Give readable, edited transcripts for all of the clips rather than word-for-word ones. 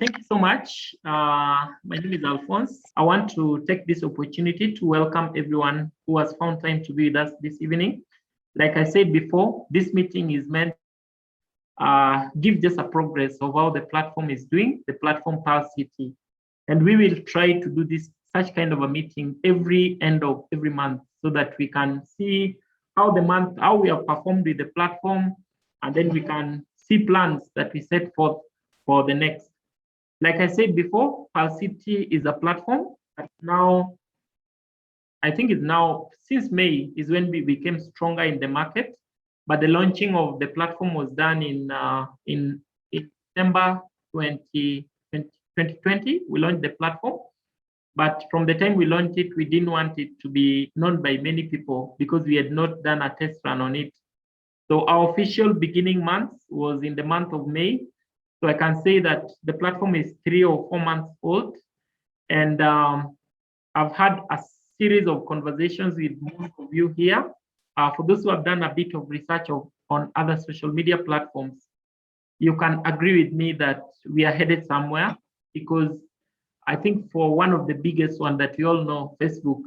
Thank you so much. My name is Alphonse. I want to take this opportunity to welcome everyone who has found time to be with us this evening. Like I said before, this meeting is meant give just a progress of how the platform is doing, the platform Palscity. And we will try to do this such kind of a meeting every end of every month so that we can see how we have performed with the platform, and then we can see plans that we set forth for the next. Like I said before, Palscity is a platform that now, I think it's now, since May is when we became stronger in the market, but the launching of the platform was done in December 2020. We launched the platform, but from the time we launched it, we didn't want it to be known by many people because we had not done a test run on it. So our official beginning month was in the month of May. So I can say that the platform is 3 or 4 months old, and I've had a series of conversations with most of you here. For those who have done a bit of research on other social media platforms, you can agree with me that we are headed somewhere, because I think for one of the biggest one that we all know, Facebook,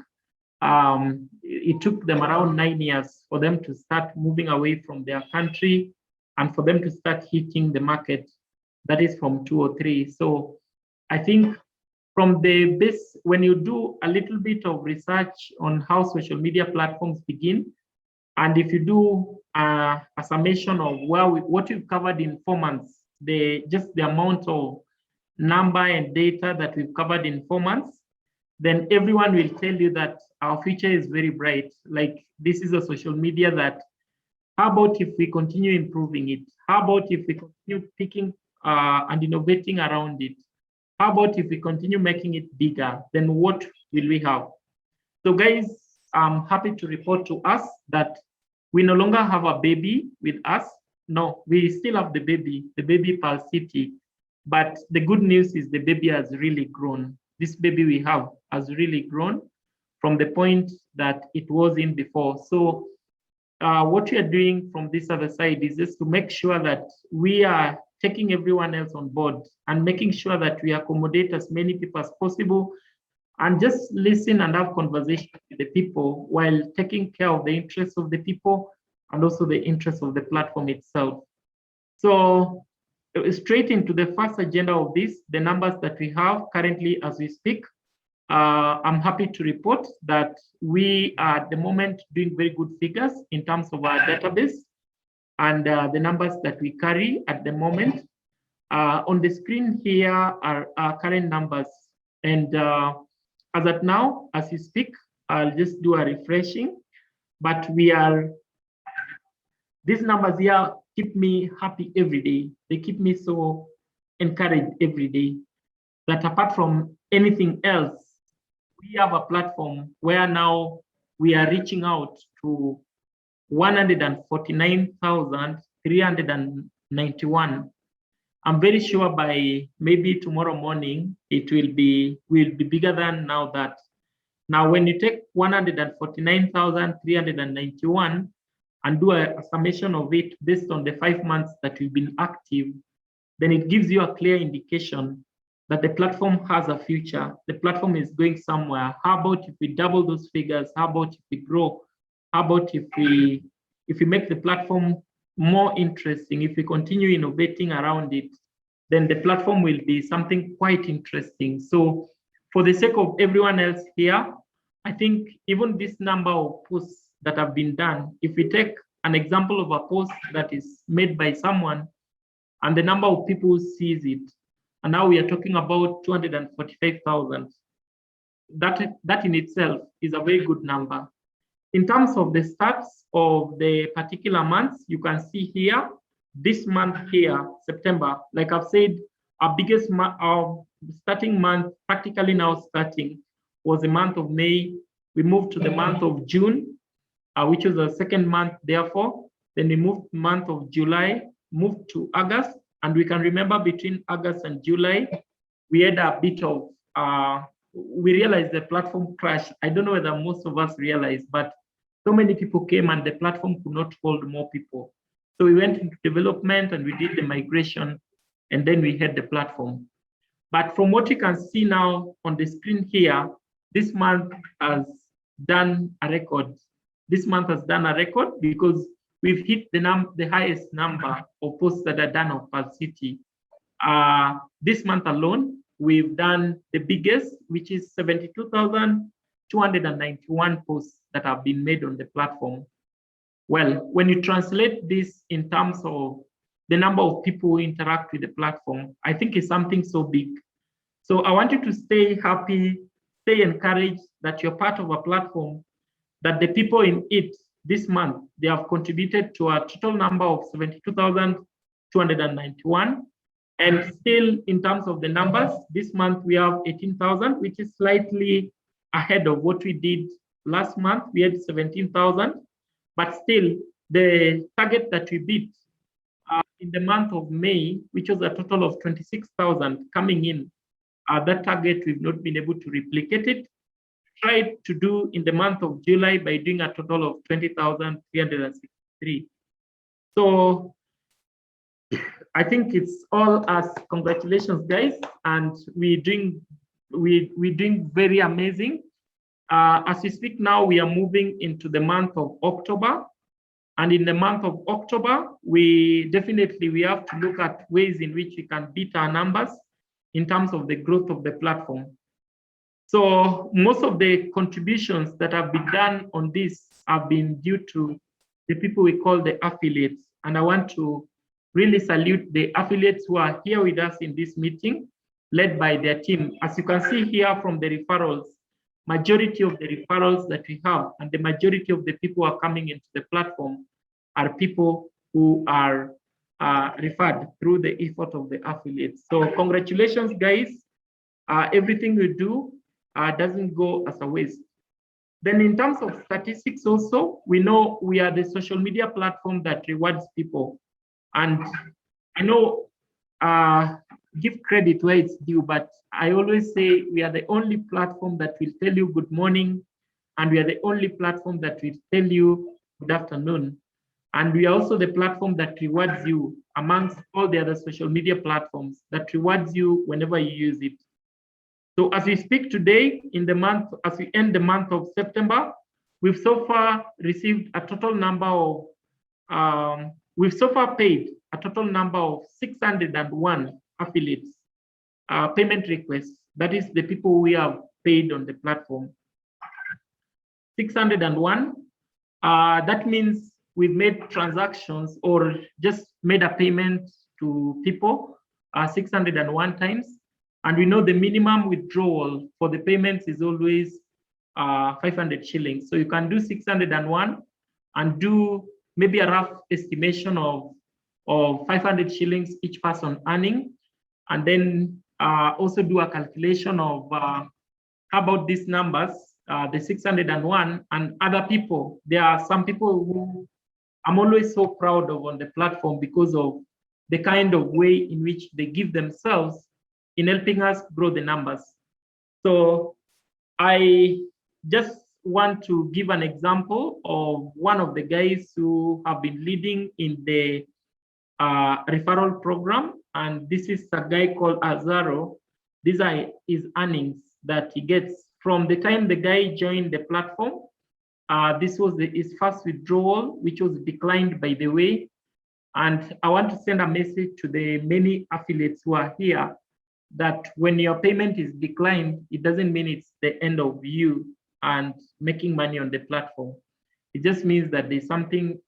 it took them around 9 years for them to start moving away from their country and for them to start hitting the market that is from 2 or 3. So I think from the base, when you do a little bit of research on how social media platforms begin, and if you do a summation of what we've covered in 4 months, just the amount of number and data that we've covered in 4 months, then everyone will tell you that our future is very bright. Like, this is a social media that, how about if we continue improving it? How about if we continue picking and innovating around it? How about if we continue making it bigger? Then what will we have? So guys, I'm happy to report to us that we no longer have a baby with us. No, we still have the baby Palscity. But the good news is the baby has really grown. This baby we have has really grown from the point that it was in before. So what we are doing from this other side is just to make sure that we are taking everyone else on board and making sure that we accommodate as many people as possible and just listen and have conversations with the people while taking care of the interests of the people and also the interests of the platform itself. So straight into the first agenda of this, the numbers that we have currently as we speak, I'm happy to report that we are at the moment doing very good figures in terms of our database and the numbers that we carry at the moment. On the screen here are our current numbers. And as at now, as you speak, I'll just do a refreshing, but these numbers here keep me happy every day. They keep me so encouraged every day that apart from anything else, we have a platform where now we are reaching out to 149,391. I'm very sure by maybe tomorrow morning, it will be bigger than now that. Now, when you take 149,391 and do a summation of it based on the 5 months that we've been active, then it gives you a clear indication that the platform has a future. The platform is going somewhere. How about if we double those figures? How about if we grow? How about if we make the platform more interesting? If we continue innovating around it, then the platform will be something quite interesting. So for the sake of everyone else here, I think even this number of posts that have been done, if we take an example of a post that is made by someone and the number of people who sees it, and now we are talking about 245,000, that in itself is a very good number. In terms of the stats of the particular months, you can see here, this month here, September, like I've said, our biggest our starting month, practically now starting, was the month of May. We moved to the month of June, which was the second month, therefore. Then we moved to the month of July, moved to August, and we can remember between August and July, we had a bit of, we realized the platform crashed. I don't know whether most of us realized, but so many people came and the platform could not hold more people. So we went into development and we did the migration, and then we had the platform. But from what you can see now on the screen here, this month has done a record. This month has done a record because we've hit the highest number of posts that are done on Palscity. This month alone, we've done the biggest, which is 72,291 posts that have been made on the platform. Well, when you translate this in terms of the number of people who interact with the platform, I think it's something so big. So I want you to stay happy, stay encouraged that you're part of a platform, that the people in it this month, they have contributed to a total number of 72,291. And still, in terms of the numbers, this month we have 18,000, which is slightly ahead of what we did last month. We had 17,000, but still, the target that we beat in the month of May, which was a total of 26,000 coming in, that target we've not been able to replicate it. Tried to do in the month of July by doing a total of 20,363. So I think it's all us. Congratulations, guys, and we're doing very amazing. As we speak now, we are moving into the month of October, and in the month of October, we have to look at ways in which we can beat our numbers in terms of the growth of the platform. So most of the contributions that have been done on this have been due to the people we call the affiliates, and I want to really salute the affiliates who are here with us in this meeting, led by their team. As you can see here from the referrals, majority of the referrals that we have and the majority of the people who are coming into the platform are people who are referred through the effort of the affiliates. So congratulations, guys. Everything we do doesn't go as a waste. Then in terms of statistics also, we know we are the social media platform that rewards people. And I know, give credit where it's due, but I always say we are the only platform that will tell you good morning, and we are the only platform that will tell you good afternoon. And we are also the platform that rewards you amongst all the other social media platforms, that rewards you whenever you use it. So as we speak today, as we end the month of September, we've so far received a total number of, we've so far paid a total number of 601 affiliates payment requests. That is the people we have paid on the platform. 601. That means we've made transactions or just made a payment to people 601 times. And we know the minimum withdrawal for the payments is always 500 shillings. So you can do 601 and do maybe a rough estimation of 500 shillings each person earning. And then also do a calculation of how about these numbers, the 601 and other people. There are some people who I'm always so proud of on the platform because of the kind of way in which they give themselves in helping us grow the numbers. So I just want to give an example of one of the guys who have been leading in the referral program. And this is a guy called Azaro. These are his earnings that he gets from the time the guy joined the platform. This was his first withdrawal, which was declined, by the way. And I want to send a message to the many affiliates who are here that when your payment is declined, it doesn't mean it's the end of you and making money on the platform. It just means that there's something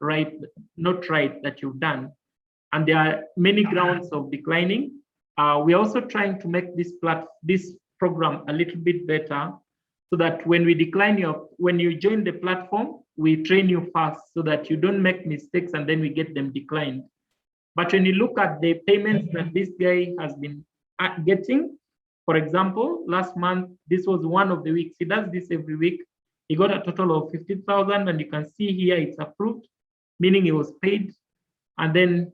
not right that you've done. And there are many grounds of declining. We're also trying to make this program a little bit better so that when we decline when you join the platform, we train you fast so that you don't make mistakes and then we get them declined. But when you look at the payments that this guy has been getting, for example, last month, this was one of the weeks. He does this every week. He got a total of 15,000, and you can see here it's approved, meaning he was paid. And then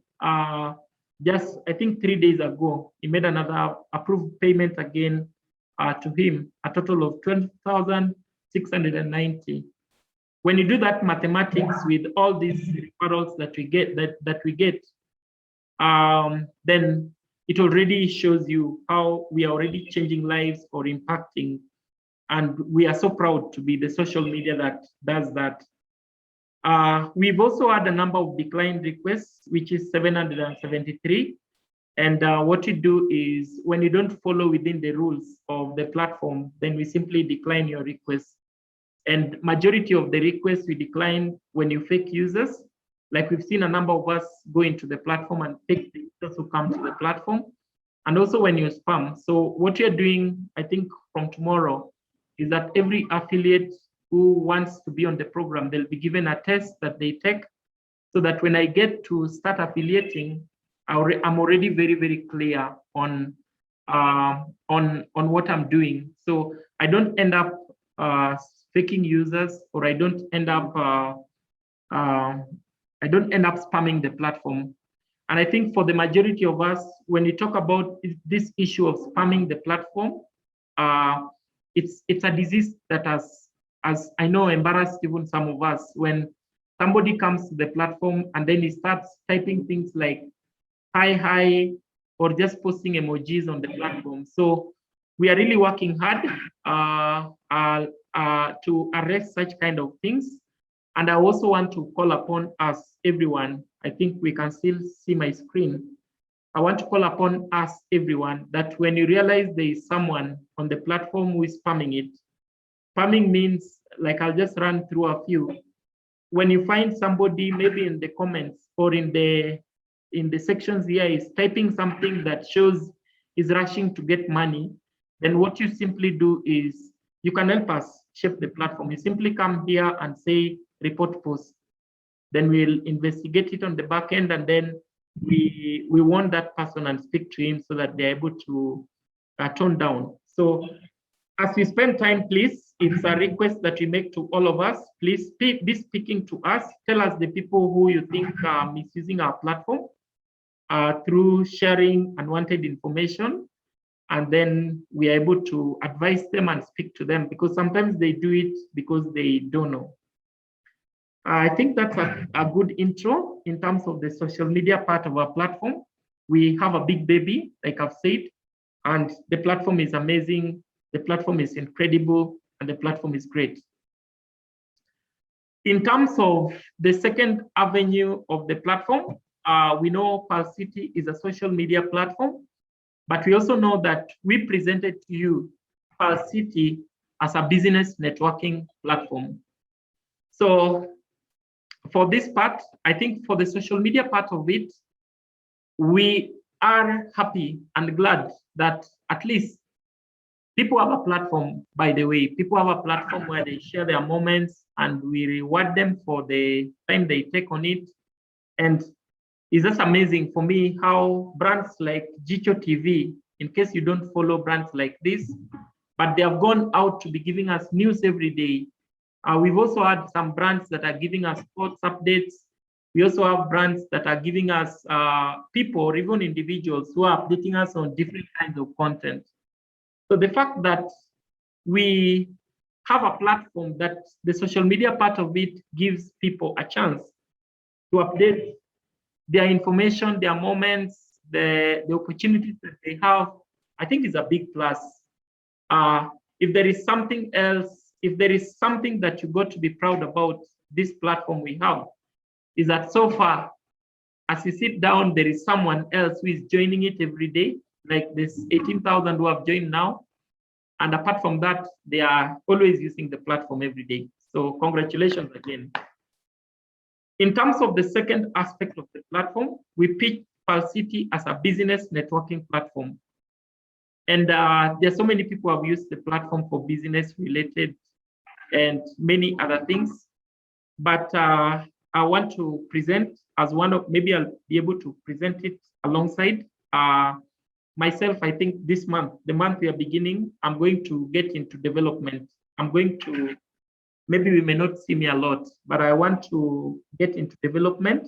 just, I think 3 days ago, he made another approved payment again to him, a total of 12,690. When you do that mathematics with all these referrals that we get, then it already shows you how we are already changing lives or impacting. And we are so proud to be the social media that does that. We've also had a number of declined requests, which is 773. And what you do is when you don't follow within the rules of the platform, then we simply decline your request. And majority of the requests we decline when you fake users. Like we've seen a number of us go into the platform and fake the users who come to the platform. And also when you spam. So what you're doing, I think from tomorrow, is that every affiliate who wants to be on the program, they'll be given a test that they take, so that when I get to start affiliating, I'm already very, very clear on what I'm doing. So I don't end up faking users, or I don't end up spamming the platform. And I think for the majority of us, when you talk about this issue of spamming the platform, it's a disease that has, as I know, embarrassed even some of us. When somebody comes to the platform and then he starts typing things like hi, or just posting emojis on the platform. So we are really working hard to arrest such kind of things. And I also want to call upon us, everyone. I think we can still see my screen. I want to call upon us, everyone, that when you realize there is someone on the platform who is spamming it, spamming means, like I'll just run through a few. When you find somebody maybe in the comments or in the sections here is typing something that shows is rushing to get money, then what you simply do is you can help us shape the platform. You simply come here and say report post. Then we'll investigate it on the back end, and then we warn that person and speak to him so that they're able to tone down. So as we spend time, please, it's a request that we make to all of us. Please be speaking to us. Tell us the people who you think are misusing our platform through sharing unwanted information. And then we are able to advise them and speak to them, because sometimes they do it because they don't know. I think that's a good intro in terms of the social media part of our platform. We have a big baby, like I've said, and the platform is amazing. The platform is incredible, and the platform is great. In terms of the second avenue of the platform, we know Palscity is a social media platform, but we also know that we presented to you Palscity as a business networking platform. So for this part, I think for the social media part of it, we are happy and glad that at least people have a platform, by the way. People have a platform where they share their moments, and we reward them for the time they take on it. And it's just amazing for me how brands like Jicho TV, in case you don't follow brands like this, but they have gone out to be giving us news every day. We've also had some brands that are giving us sports updates. We also have brands that are giving us people, or even individuals, who are updating us on different kinds of content. So the fact that we have a platform that the social media part of it gives people a chance to update their information, their moments, the opportunities that they have, I think is a big plus. If there is something else, if there is something that you got to be proud about this platform we have, is that so far, as you sit down, there is someone else who is joining it every day, like this 18,000 who have joined now. And apart from that, they are always using the platform every day. So congratulations again. In terms of the second aspect of the platform, we pitch Palscity as a business networking platform. And there's so many people who have used the platform for business related and many other things. But I want to present as one of, maybe I'll be able to present it alongside myself. I think this month, the month we are beginning, I'm going to get into development. I'm going to, maybe we may not see me a lot, but I want to get into development,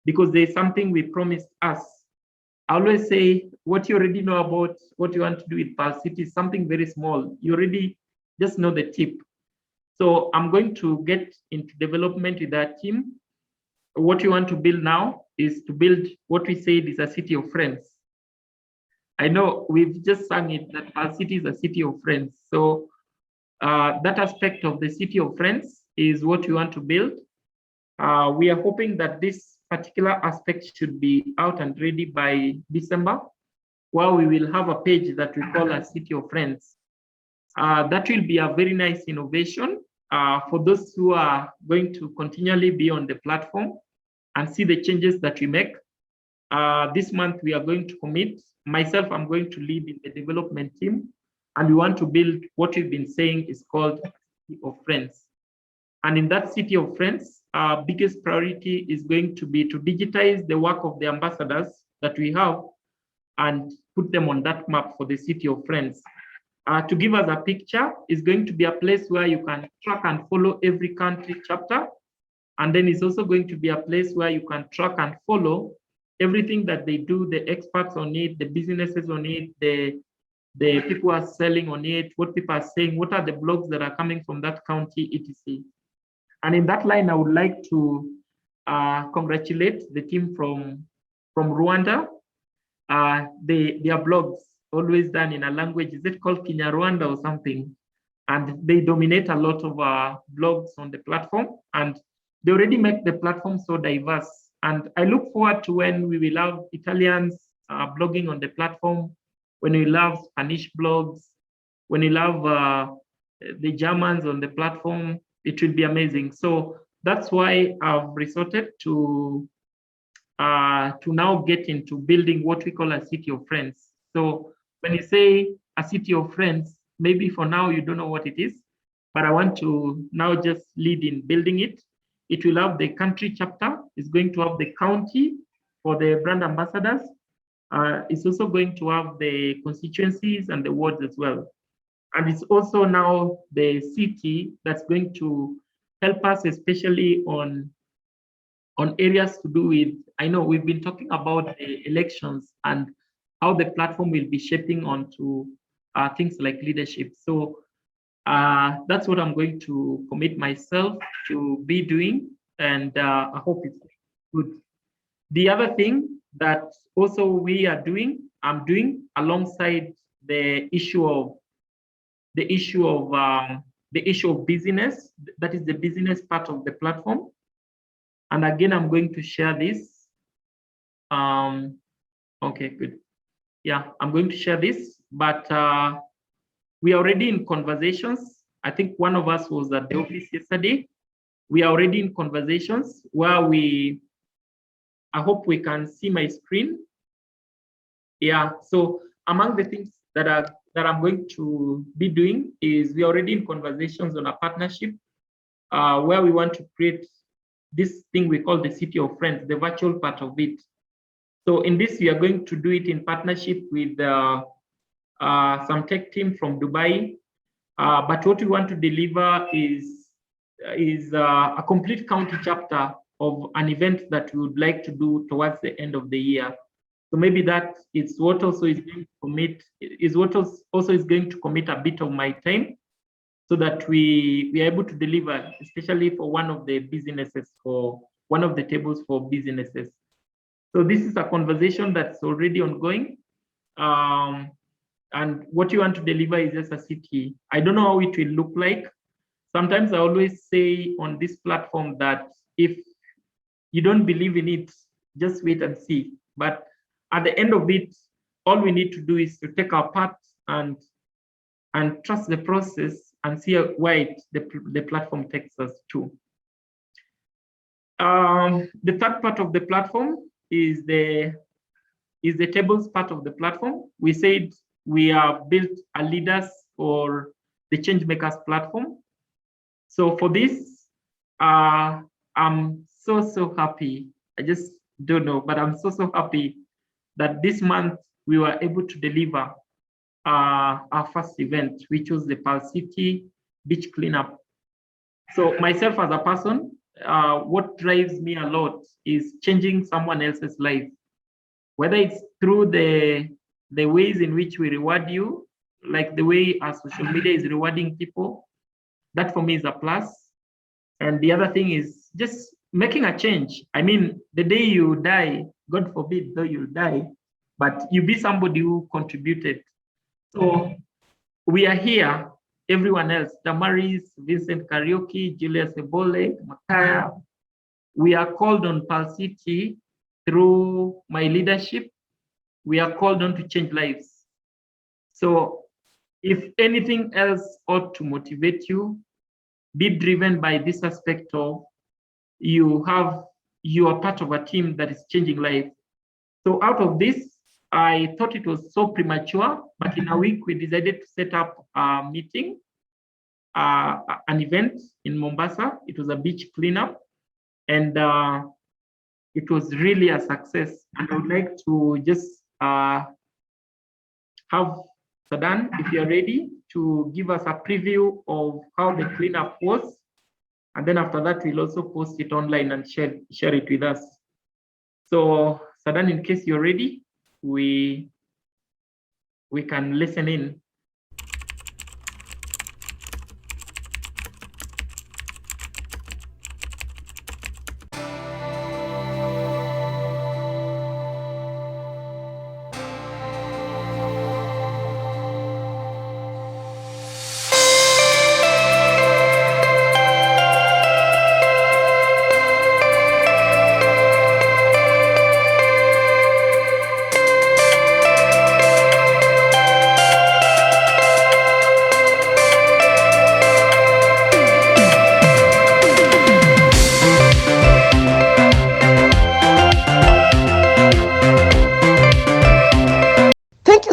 because there's something we promised us. I always say, what you already know about what you want to do with Palscity is something very small. You already just know the tip. So I'm going to get into development with that team. What you want to build now is to build what we said is a city of friends. I know we've just sung it that our city is a city of friends. So that aspect of the city of friends is what we want to build. We are hoping that this particular aspect should be out and ready by December, where we will have a page that we call a city of friends. That will be a very nice innovation for those who are going to continually be on the platform and see the changes that we make. This month, we are going to commit. Myself, I'm going to lead in the development team, and we want to build what we've been saying is called City of Friends. And in that City of Friends, our biggest priority is going to be to digitize the work of the ambassadors that we have and put them on that map for the City of Friends. To give us a picture, is going to be a place where you can track and follow every country chapter. And then it's also going to be a place where you can track and follow everything that they do, the experts on it, the businesses on it, the people are selling on it, what people are saying, what are the blogs that are coming from that county, etc. And in that line, I would like to congratulate the team from Rwanda. Their blogs always done in a language, is it called Kinyarwanda or something? And they dominate a lot of blogs on the platform, and they already make the platform so diverse. And I look forward to when we will have Italians blogging on the platform, when we have Spanish blogs, when we have the Germans on the platform. It will be amazing. So that's why I've resorted to now get into building what we call a city of friends. So when you say a city of friends, maybe for now you don't know what it is, but I want to now just lead in building it. It will have the country chapter. It's going to have the county for the brand ambassadors. It's also going to have the constituencies and the wards as well. And it's also now the city that's going to help us, especially on areas to do with, I know we've been talking about the elections and how the platform will be shaping onto things like leadership. So that's what I'm going to commit myself to be doing, and I hope it's good. The other thing that also we are doing, I'm doing alongside the issue of business, that is the business part of the platform. And again, I'm going to share this. Okay, good. Yeah, I'm going to share this, but we are already in conversations. I think one of us was at the office yesterday. We are already in conversations where I hope we can see my screen. Yeah, so among the things that I'm going to be doing is we are already in conversations on a partnership where we want to create this thing we call the City of Friends, the virtual part of it. So in this, we are going to do it in partnership with some tech team from Dubai. But what we want to deliver is a complete county chapter of an event that we would like to do towards the end of the year. So maybe that is what also is going to commit, is what also is going to commit a bit of my time, so that we are able to deliver, especially for one of the businesses, for one of the tables for businesses. So this is a conversation that's already ongoing. And what you want to deliver is just a city. I don't know how it will look like. Sometimes I always say on this platform that if you don't believe in it, just wait and see. But at the end of it, all we need to do is to take our part and trust the process and see where the platform takes us to. The third part of the platform is the tables part of the platform. We said we are built a leaders for the change makers platform. So for this, I'm so happy. I just don't know, but I'm so happy that this month we were able to deliver our first event, which was the Palscity beach cleanup. So myself as a person, what drives me a lot is changing someone else's life, whether it's through the ways in which we reward you, like the way our social media is rewarding people. That for me is a plus. And the other thing is just making a change. I mean, the day you die, God forbid, though you'll die, but you be somebody who contributed. So we are here, everyone else, Damaris, Vincent Karaoke, Julius Ebole, Makaya. We are called on Palscity through my leadership. We are called on to change lives. So if anything else ought to motivate you, be driven by this aspect of you are part of a team that is changing lives. So out of this, I thought it was so premature, but in a week we decided to set up a meeting, an event in Mombasa. It was a beach cleanup, and it was really a success. And I would like to just have Sadan, if you're ready, to give us a preview of how the cleanup was. And then after that, we'll also post it online and share it with us. So Sadan, in case you're ready, we can listen in.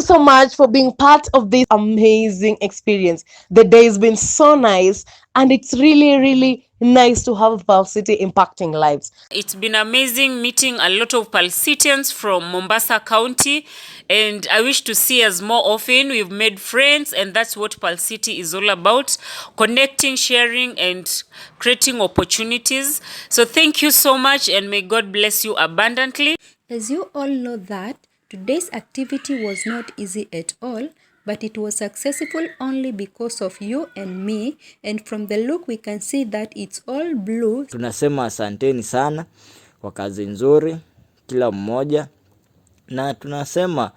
So much for being part of this amazing experience. The day has been so nice, and it's really nice to have Palscity impacting lives. It's been amazing meeting a lot of Palscitians from Mombasa County, and I wish to see us more often. We've made friends, and that's what Palscity is all about: connecting, sharing, and creating opportunities. So thank you so much, and may God bless you abundantly. As you all know that today's activity was not easy at all, but it was successful only because of you and me, and from the look we can see that it's all blue. Tunasema asanteni sana kwa kazi nzuri kila mmoja, na tunasema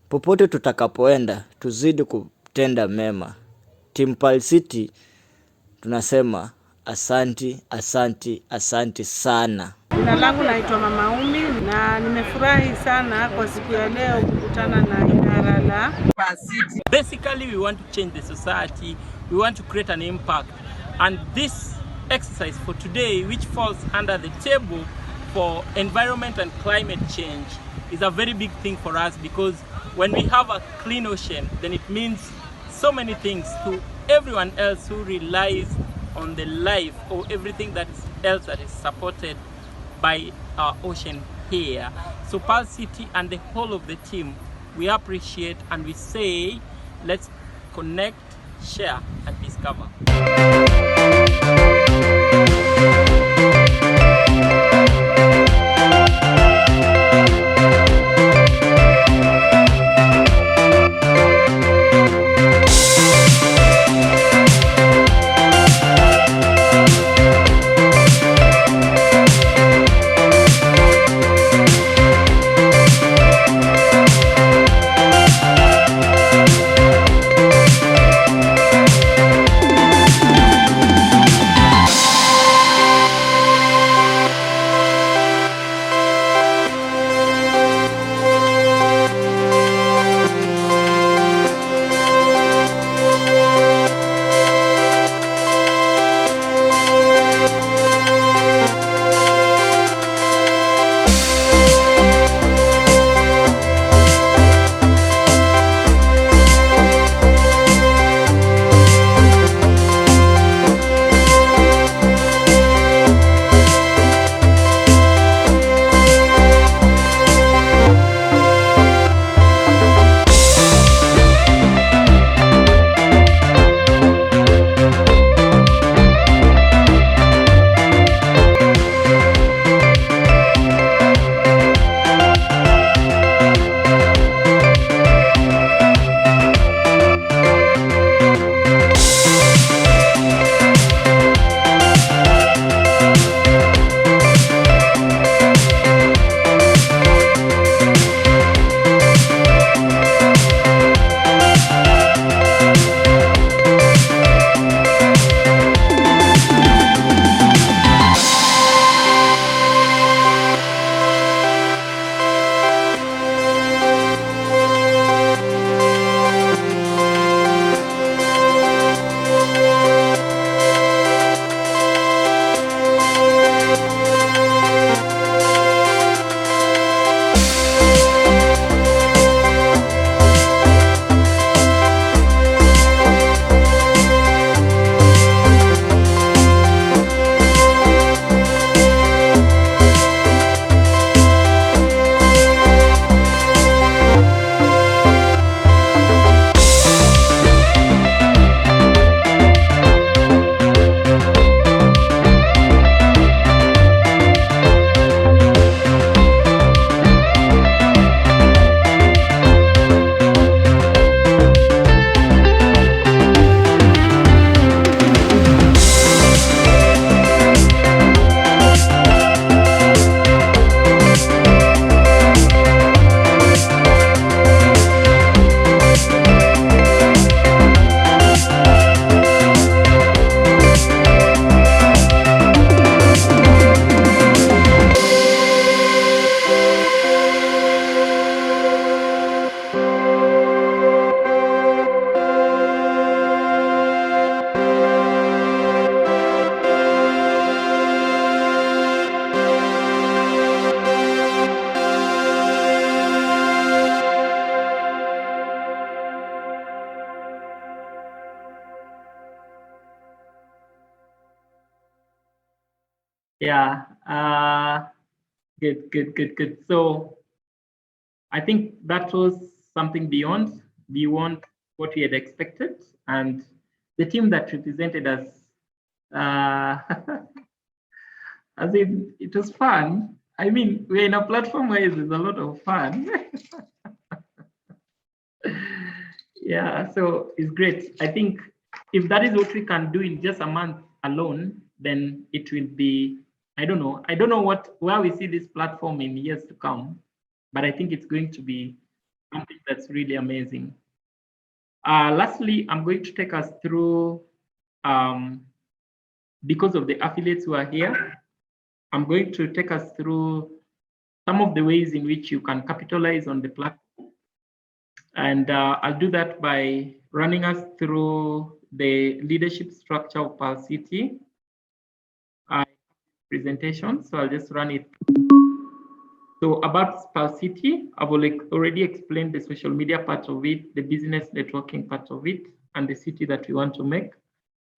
popote tutakapoenda tuzidi kutenda mema. Team Palscity tunasema asanti sana. Jina langu naitwa Mama Umi, na nimefurahi sana kwa siku ya leo kukutana na idara la Palscity. Basically, we want to change the society. We want to create an impact. And this exercise for today, which falls under the table for environment and climate change, is a very big thing for us, because when we have a clean ocean, then it means so many things to everyone else who relies on the life or everything else that is supported by our ocean here. So Palscity and the whole of the team, we appreciate, and we say, let's connect, share, and discover. Yeah. Good. So I think that was something beyond what we had expected, and the team that represented us, as in, it was fun. I mean, we're in a platform where there's a lot of fun. Yeah, so it's great. I think if that is what we can do in just a month alone, then it will be, I don't know where we see this platform in years to come, but I think it's going to be something that's really amazing. Lastly, I'm going to take us through, because of the affiliates who are here, I'm going to take us through some of the ways in which you can capitalize on the platform. And I'll do that by running us through the leadership structure of Palscity presentation. So I'll just run it. So about Palscity, I've already explained the social media part of it, the business networking part of it, and the city that we want to make.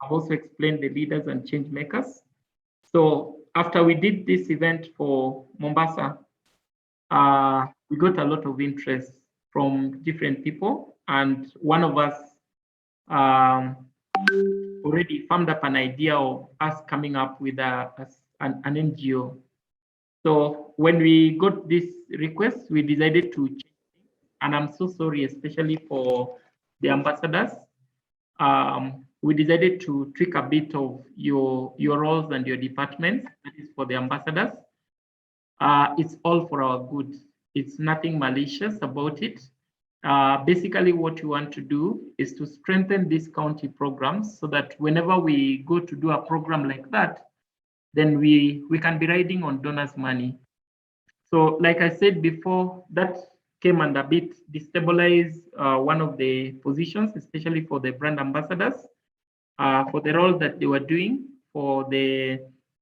I've also explained the leaders and change makers. So after we did this event for Mombasa, we got a lot of interest from different people, and one of us already farmed up an idea of us coming up with an NGO. So when we got this request, we decided to change, and I'm so sorry, especially for the ambassadors. We decided to tweak a bit of your roles and your departments. That is for the ambassadors. It's all for our good. It's nothing malicious about it. Basically, what we want to do is to strengthen these county programs so that whenever we go to do a program like that, then we can be riding on donors' money. So like I said before, that came and a bit destabilize one of the positions, especially for the brand ambassadors, for the role that they were doing for the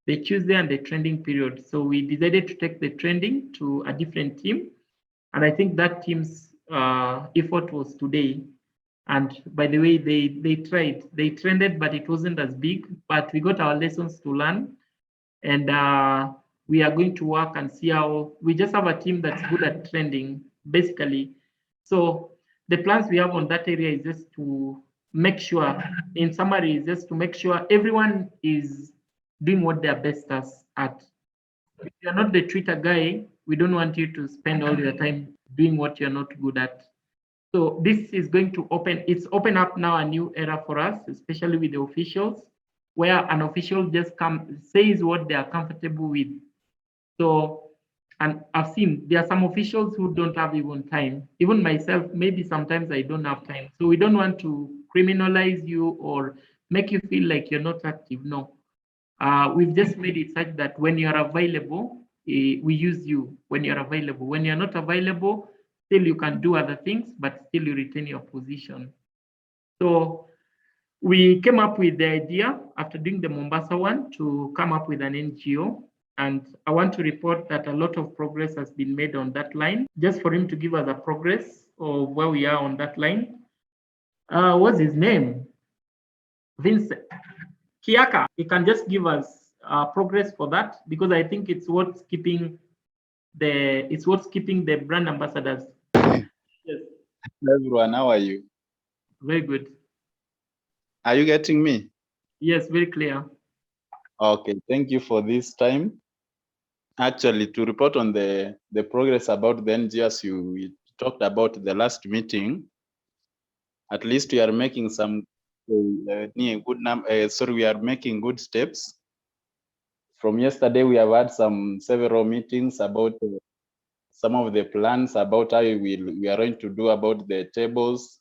Tuesday and the trending period. So we decided to take the trending to a different team. And I think that team's effort was today. And by the way, they tried, they trended, but it wasn't as big. But we got our lessons to learn. And we are going to work and see how we just have a team that's good at trending, basically. So the plans we have on that area is just to make sure, in summary, is just to make sure everyone is doing what they're best at. If you're not the Twitter guy, we don't want you to spend all your time doing what you're not good at. So this is going to open up now a new era for us, especially with the officials, where an official just says what they are comfortable with. So, and I've seen there are some officials who don't have even time. Even myself, maybe sometimes I don't have time. So we don't want to criminalize you or make you feel like you're not active. No. We've just made it such that when you're available, we use you when you're available. When you're not available, still you can do other things, but still you retain your position. So we came up with the idea after doing the Mombasa one to come up with an NGO. And I want to report that a lot of progress has been made on that line. Just for him to give us a progress of where we are on that line. What's his name? Vincent Kiaka. He can just give us progress for that, because I think it's what's keeping the brand ambassadors. Yes. Everyone, how are you? Very good. Are you getting me? Yes, very clear. Okay, thank you for this time. Actually, to report on the progress about the NGOs we talked about the last meeting, at least we are making some we are making good steps. From yesterday, we have had several meetings about some of the plans about how we are going to do about the tables,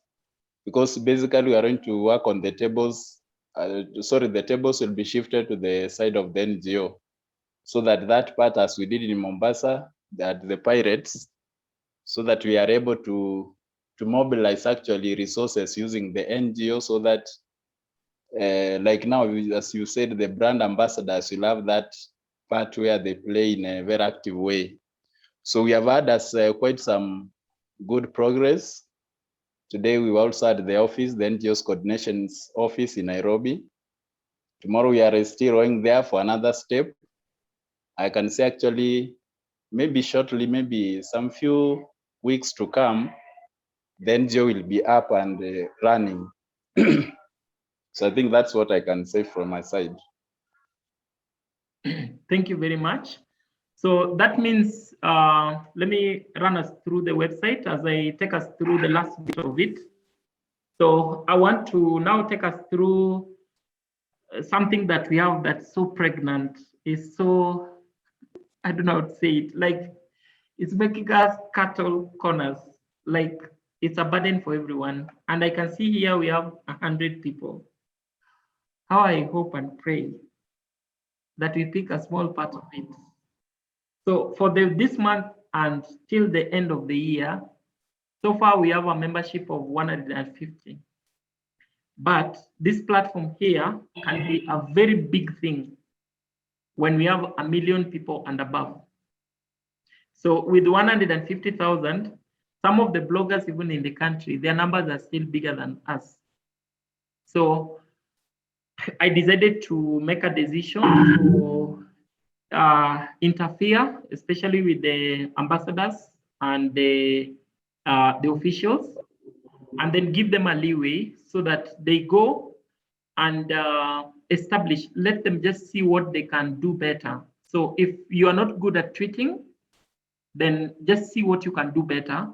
because basically we are going to work on the tables. The tables will be shifted to the side of the NGO, so that part, as we did in Mombasa, that the pirates, so that we are able to mobilize actually resources using the NGO, so that like now, as you said, the brand ambassadors will have that part where they play in a very active way. So we have had quite some good progress. Today we also at the office, the NGO's coordinations office in Nairobi. Tomorrow we are still going there for another step. I can say actually, maybe shortly, maybe some few weeks to come, the NGO will be up and running. So I think that's what I can say from my side. Thank you very much. So that means, let me run us through the website as I take us through the last bit of it. So I want to now take us through something that we have that's so pregnant, is so, I don't know how to say it, like it's making us cattle corners, like it's a burden for everyone. And I can see here we have 100 people. How I hope and pray that we pick a small part of it. So for this month and till the end of the year, so far we have a membership of 150. But this platform here can be a very big thing when we have 1 million people and above. So with 150,000, some of the bloggers even in the country, their numbers are still bigger than us. So I decided to make a decision to interfere, especially with the ambassadors and the officials, and then give them a leeway so that they go and establish, let them just see what they can do better. So if you are not good at tweeting, then just see what you can do better,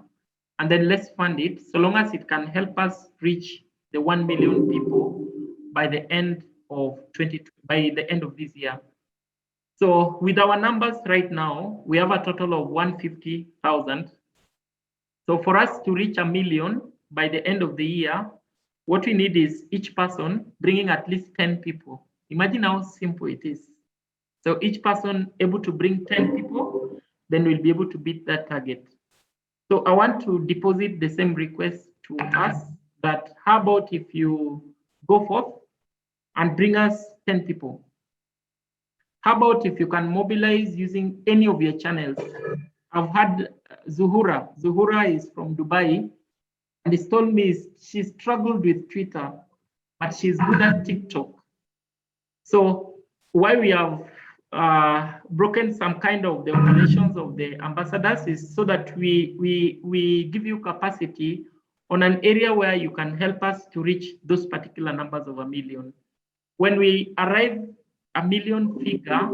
and then let's fund it, so long as it can help us reach the 1 million people by the end of this year. So with our numbers right now, we have a total of 150,000. So for us to reach 1 million by the end of the year, what we need is each person bringing at least 10 people. Imagine how simple it is. So each person able to bring 10 people, then we'll be able to beat that target. So I want to deposit the same request to us, that how about if you go forth and bring us 10 people? How about if you can mobilize using any of your channels? I've had Zuhura. Zuhura is from Dubai, and he's told me she struggled with Twitter, but she's good at TikTok. So why we have broken some kind of the operations of the ambassadors is so that we give you capacity on an area where you can help us to reach those particular numbers of 1 million. When we arrive 1 million figure,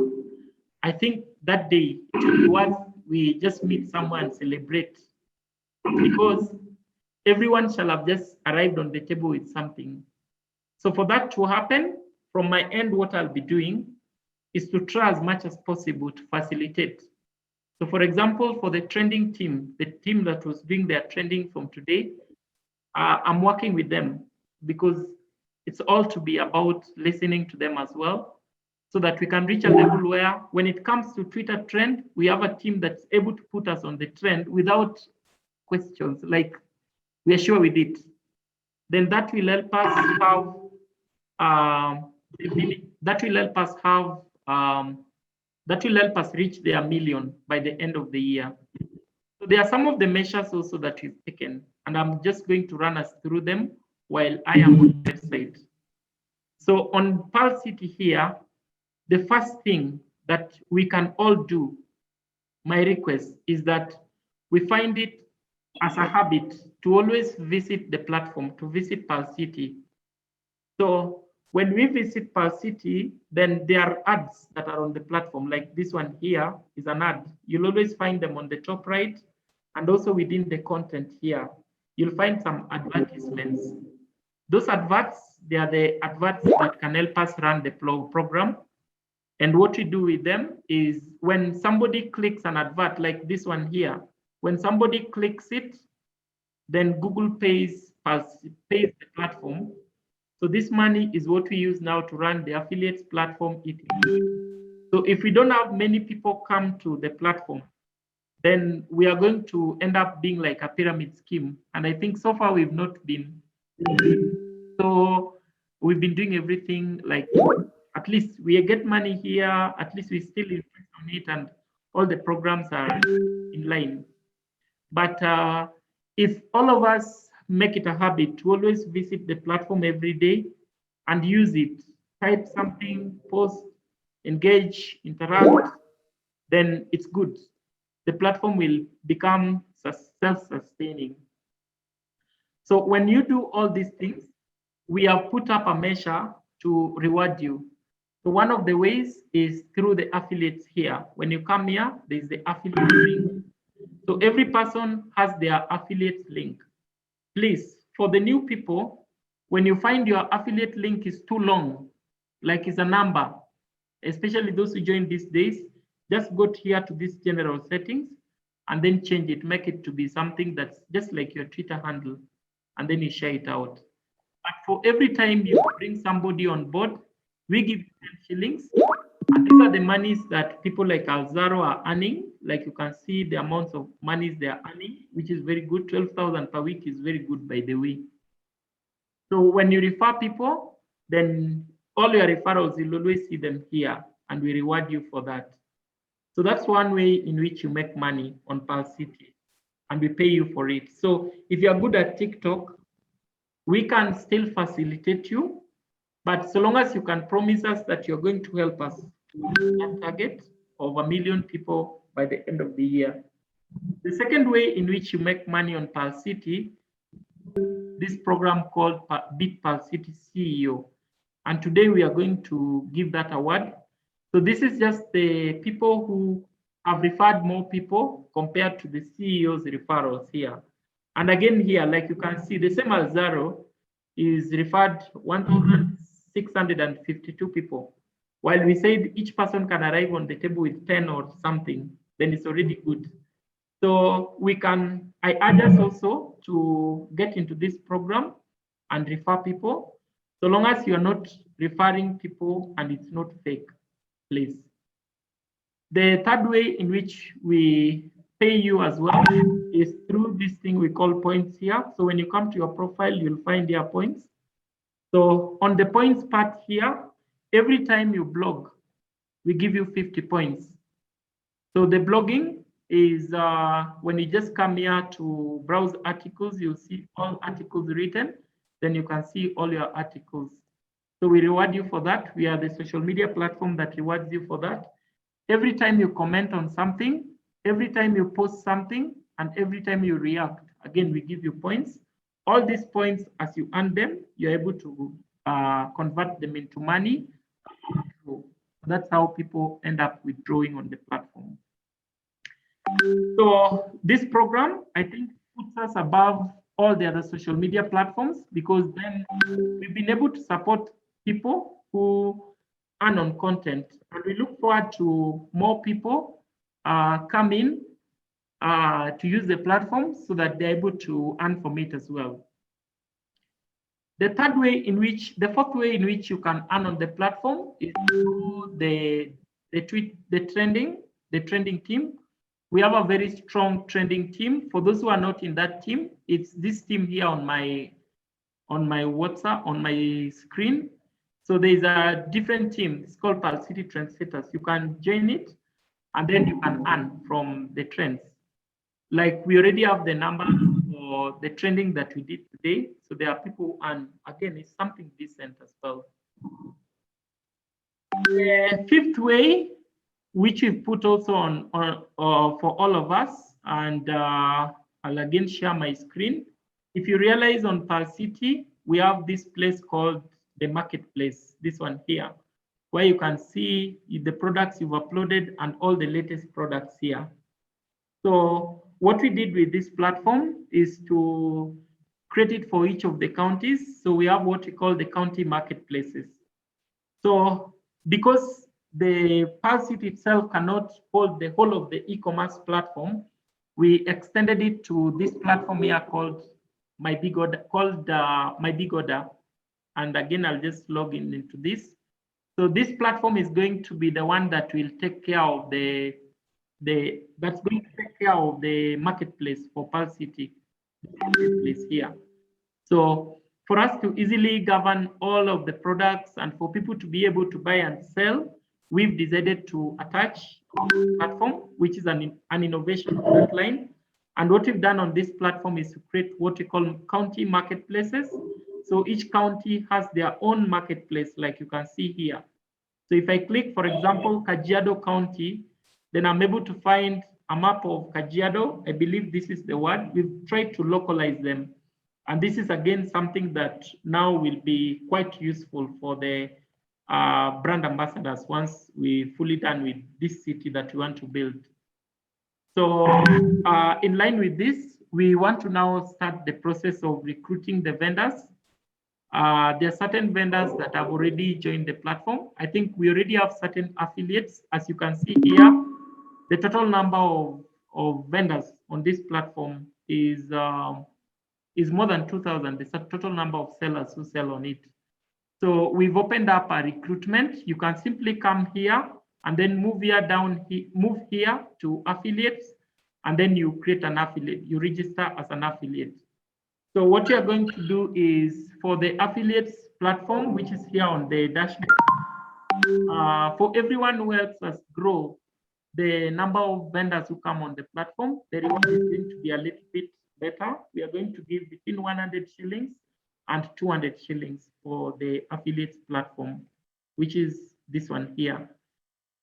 I think that day it will be worth we just meet somewhere and celebrate, because everyone shall have just arrived on the table with something. So for that to happen, from my end, what I'll be doing is to try as much as possible to facilitate. So for example, for the trending team, the team that was doing their trending from today, I'm working with them, because it's all to be about listening to them as well, so that we can reach a level where when it comes to Twitter trend, we have a team that's able to put us on the trend without questions, like we are sure we did. Then that will help us have that will help us reach their 1 million by the end of the year. So there are some of the measures also that we've taken, and I'm just going to run us through them while I am on the website. So on Palscity here, the first thing that we can all do, my request, is that we find it as a habit to always visit the platform, to visit Palscity. So when we visit Palscity, then there are ads that are on the platform, like this one here is an ad. You'll always find them on the top right, and also within the content here, you'll find some advertisements. Those adverts, they are the adverts that can help us run the program. And what we do with them is when somebody clicks an advert like this one here, when somebody clicks it, then Google pays the platform. So this money is what we use now to run the affiliates platform. So if we don't have many people come to the platform, then we are going to end up being like a pyramid scheme. And I think so far we've not been. So we've been doing everything like, at least we get money here, at least we still invest on it, and all the programs are in line. But if all of us make it a habit to always visit the platform every day and use it, type something, post, engage, interact, then it's good. The platform will become self-sustaining. So when you do all these things, we have put up a measure to reward you. So one of the ways is through the affiliates here. When you come here, there's the affiliate link. So every person has their affiliate link. Please, for the new people, when you find your affiliate link is too long, like it's a number, especially those who join these days, just go here to this general settings and then change it, make it to be something that's just like your Twitter handle, and then you share it out. But for every time you bring somebody on board, we give you 10 shillings. And these are the monies that people like Alzaro are earning. Like you can see the amounts of monies they are earning, which is very good. 12,000 per week is very good, by the way. So when you refer people, then all your referrals, you'll always see them here, and we reward you for that. So that's one way in which you make money on Palscity, and we pay you for it. So if you're good at TikTok, we can still facilitate you, but so long as you can promise us that you're going to help us to reach that target of 1 million people by the end of the year. The second way in which you make money on Palscity, this program called Beat Palscity CEO. And today we are going to give that award. So this is just the people who have referred more people compared to the CEO's referrals here. And again here, like you can see, the same Alzaro is referred 1,652 people. While we said each person can arrive on the table with 10 or something, then it's already good. So I urge us also to get into this program and refer people, so long as you're not referring people and it's not fake, please. The third way in which we pay you as well is through this thing we call points here. So when you come to your profile, you'll find your points. So on the points part here, every time you blog, we give you 50 points. So the blogging is when you just come here to browse articles, you'll see all articles written, then you can see all your articles. So we reward you for that. We are the social media platform that rewards you for that. Every time you comment on something, every time you post something, and every time you react, again, we give you points. All these points, as you earn them, you're able to convert them into money. That's how people end up withdrawing on the platform. So this program, I think, puts us above all the other social media platforms, because then we've been able to support people who earn on content. And we look forward to more people come in to use the platform so that they're able to earn from it as well. The fourth way in which you can earn on the platform is through the trending team. We have a very strong trending team. For those who are not in that team, it's this team here on my WhatsApp, on my screen. So there's a different team. It's called Palscity Trendsetters. You can join it, and then you can earn from the trends. Like we already have the number for the trending that we did today. So there are people who earn. Again, it's something decent as well. The fifth way, which we put also on for all of us, and I'll again share my screen. If you realize on Palscity, we have this place called the marketplace, this one here, where you can see the products you've uploaded and all the latest products here. So what we did with this platform is to create it for each of the counties. So we have what we call the county marketplaces. So because the Palscity itself cannot hold the whole of the e-commerce platform, we extended it to this platform here called My Big Order. And again, I'll just log in into this. So this platform is going to be the one that will take care of the marketplace for Palscity, the marketplace here. So for us to easily govern all of the products and for people to be able to buy and sell, we've decided to attach a platform, which is an innovation of that line. And what we've done on this platform is to create what we call county marketplaces. So each county has their own marketplace, like you can see here. So if I click, for example, Kajiado County, Then I'm able to find a map of Kajiado. I believe this is the word. We've tried to localize them. And this is again something that now will be quite useful for the brand ambassadors once we fully done with this city that we want to build. So in line with this, we want to now start the process of recruiting the vendors. There are certain vendors that have already joined the platform. I think we already have certain affiliates. As you can see here, the total number of vendors on this platform is more than 2,000. The total number of sellers who sell on it. So we've opened up a recruitment. You can simply come here and then move here down, move here to affiliates, and then you create an affiliate. You register as an affiliate. So what you're going to do is for the affiliates platform, which is here on the dashboard, for everyone who helps us grow the number of vendors who come on the platform, the reward is going to be a little bit better. We are going to give between 100 shillings and 200 shillings for the affiliates platform, which is this one here.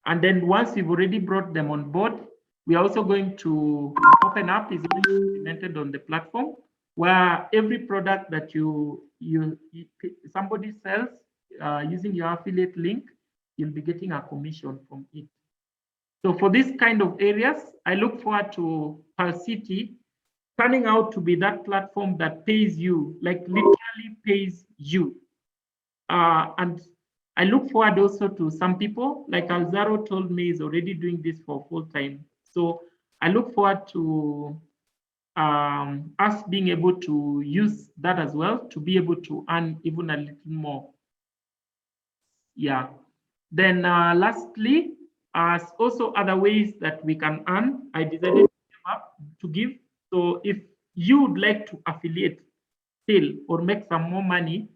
And then once we've already brought them on board, we are also going to open up is implemented on the platform, where every product that somebody sells using your affiliate link, you'll be getting a commission from it. So for this kind of areas, I look forward to Palscity turning out to be that platform that pays you, like literally pays you. And I look forward also to some people, like Alzaro told me, is already doing this for full time. So I look forward to us being able to use that as well to be able to earn even a little more. Yeah. Then lastly, as also other ways that we can earn, I decided to give. So if you would like to affiliate still or make some more money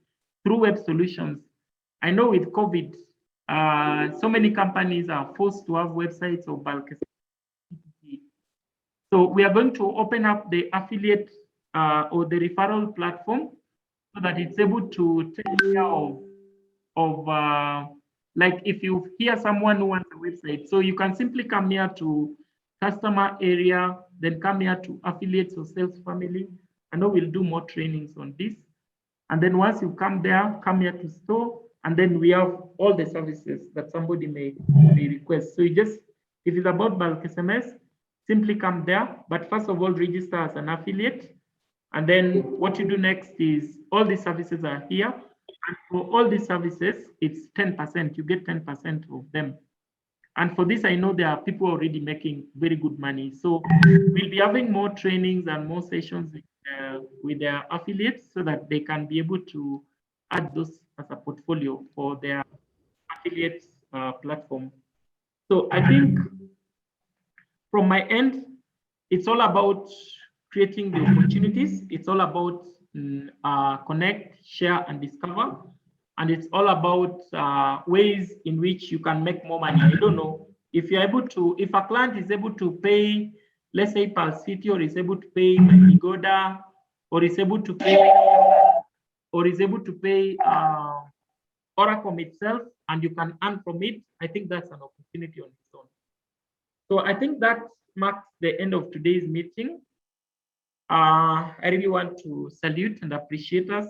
through web solutions, I know with COVID, so many companies are forced to have websites or bulk. So we are going to open up the affiliate or the referral platform so that it's able to take care of like if you hear someone who wants a website, so you can simply come here to customer area, then come here to affiliates or sales family. I know we'll do more trainings on this. And then once you come there, come here to store, and then we have all the services that somebody may request. So you just, if it's about bulk SMS, simply come there. But first of all, register as an affiliate. And then what you do next is all the services are here. And for all these services, it's 10%. You get 10% of them. And for this, I know there are people already making very good money. So we'll be having more trainings and more sessions with their affiliates so that they can be able to add those as a portfolio for their affiliates platform. So I think from my end, it's all about creating the opportunities. It's all about connect, share, and discover. And it's all about ways in which you can make more money. I don't know if you're able to, if a client is able to pay, let's say Palscity, or is able to pay Migoda, or is able to pay, Oracom itself, and you can earn from it, I think that's an opportunity on its own. So I think that marks the end of today's meeting. I really want to salute and appreciate us